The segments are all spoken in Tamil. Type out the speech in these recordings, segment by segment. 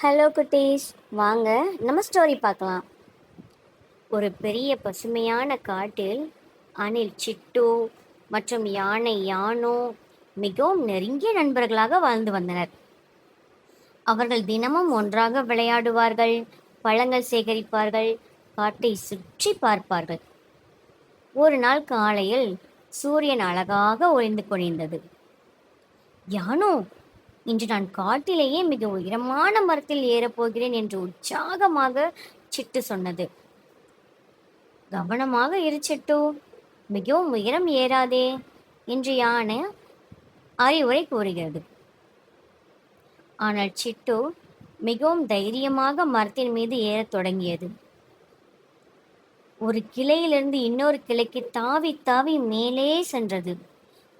ஹலோ குட்டீஸ், வாங்க நம்ம ஸ்டோரி பார்க்கலாம். ஒரு பெரிய பசுமையான காட்டில் அணில் சிட்டு மற்றும் யானை யானோ மிகவும் நெருங்கிய நண்பர்களாக வாழ்ந்து வந்தனர். அவர்கள் தினமும் ஒன்றாக விளையாடுவார்கள், பழங்கள் சேகரிப்பார்கள், காட்டை சுற்றி பார்ப்பார்கள். ஒரு நாள் காலையில் சூரியன் அழகாக ஒளிந்து கொண்டிருந்தது. யானோ, இன்று நான் காட்டிலேயே மிக உயரமான மரத்தில் ஏறப்போகிறேன் என்று உற்சாகமாக சிட்டு சொன்னது. கவனமாக இரு சிட்டு, மிகவும் உயரம் ஏறாதே என்று யானை அறிவுரை கூறுகிறது. ஆனால் சிட்டு மிகவும் தைரியமாக மரத்தின் மீது ஏறத் தொடங்கியது. ஒரு கிளையிலிருந்து இன்னொரு கிளைக்கு தாவி தாவி மேலே சென்றது.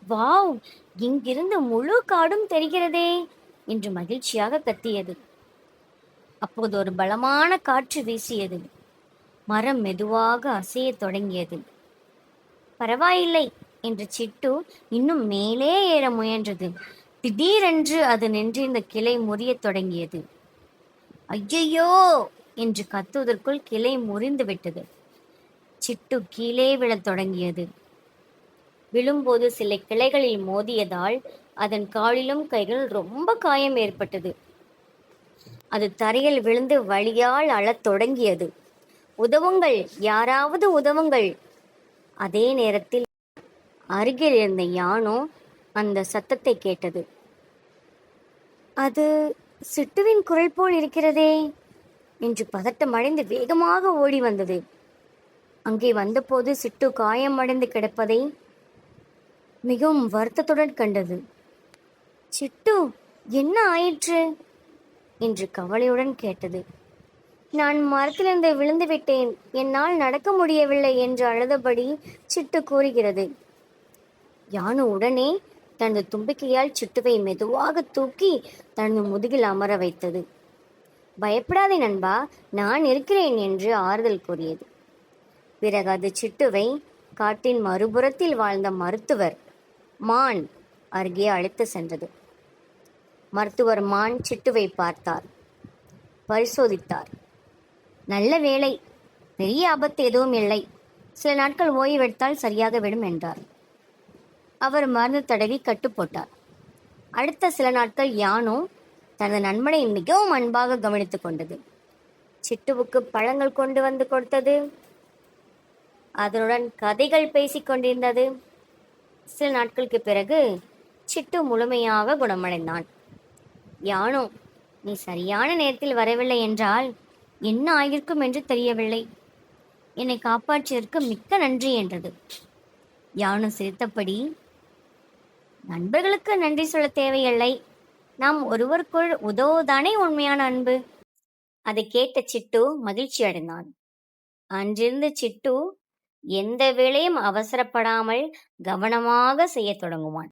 வாவ், இங்கிருந்து முழு காடும் தெரிகிறதே என்று மகிழ்ச்சியாக கத்தியது. அப்போது ஒரு பலமான காற்று வீசியது. மரம் மெதுவாக அசையத் தொடங்கியது. பரவாயில்லை என்று சிட்டு இன்னும் மேலே ஏற முயன்றது. திடீரென்று அது நின்றிருந்த கிளை முறியத் தொடங்கியது. ஐயையோ என்று கத்துவதற்குள் கிளை முறிந்து விட்டது. சிட்டு கீழே விழத் தொடங்கியது. விழும்போது சில கிளைகளில் மோதியதால் அதன் காலிலும் கைகள் ரொம்ப காயம் ஏற்பட்டது. அது தரையில் விழுந்து வலியால் அழத் தொடங்கியது. உதவுங்கள், யாராவது உதவுங்கள்! அதே நேரத்தில் அருகில் இருந்த யானோ அந்த சத்தத்தை கேட்டது. அது சிட்டுவின் குரல் போல் இருக்கிறதே என்று பதட்டமடைந்து வேகமாக ஓடி வந்தது. அங்கே வந்தபோது சிட்டு காயமடைந்து கிடப்பதை மிகவும் வருத்தத்துடன் கண்டது. சிட்டு, என்ன ஆயிற்று என்று கவலையுடன் கேட்டது. நான் மரத்திலிருந்து விழுந்து விட்டேன், என்னால் நடக்க முடியவில்லை என்று அழுதபடி சிட்டு கூறுகிறது. யானு உடனே தனது தும்பிக்கையால் சிட்டுவை மெதுவாக தூக்கி தனது முதுகில் அமர வைத்தது. பயப்படாதே நண்பா, நான் இருக்கிறேன் என்று ஆறுதல் கூறியது. பிறகு அது சிட்டுவை காட்டின் மறுபுறத்தில் வாழ்ந்த மருத்துவர் மான் அருகே அழைத்து சென்றது. மருத்துவர் மான் சிட்டுவை பார்த்தார், பரிசோதித்தார். நல்ல வேளை, பெரிய ஆபத்து எதுவும் இல்லை, சில நாட்கள் ஓய்வெடுத்தால் சரியாக விடும் என்றார். அவர் மருந்து தடவி கட்டு போட்டார். அடுத்த சில நாட்கள் யானோ தனது நண்பனை மிகவும் அன்பாக கவனித்துக் கொண்டது. சிட்டுவுக்கு பழங்கள் கொண்டு வந்து கொடுத்தது. அதனுடன் கதைகள் பேசிக் கொண்டிருந்தது. சில நாட்களுக்கு பிறகு சிட்டு முழுமையாக குணமடைந்தான். யானோ, நீ சரியான நேரத்தில் வரவில்லை என்றால் என்ன ஆகியிருக்கும் என்று தெரியவில்லை. என்னை காப்பாற்றியதற்கு மிக்க நன்றி என்றது. யானோ சிரித்தபடி, நண்பர்களுக்கு நன்றி சொல்ல தேவையில்லை, நாம் ஒருவருக்குள் உதவுவதானே உண்மையான அன்பு. அதை கேட்ட சிட்டு மகிழ்ச்சி அடைந்தான். அன்றிருந்து சிட்டு எந்த வேளையும் அவசரப்படாமல் கவனமாக செய்ய தொடங்குவான்.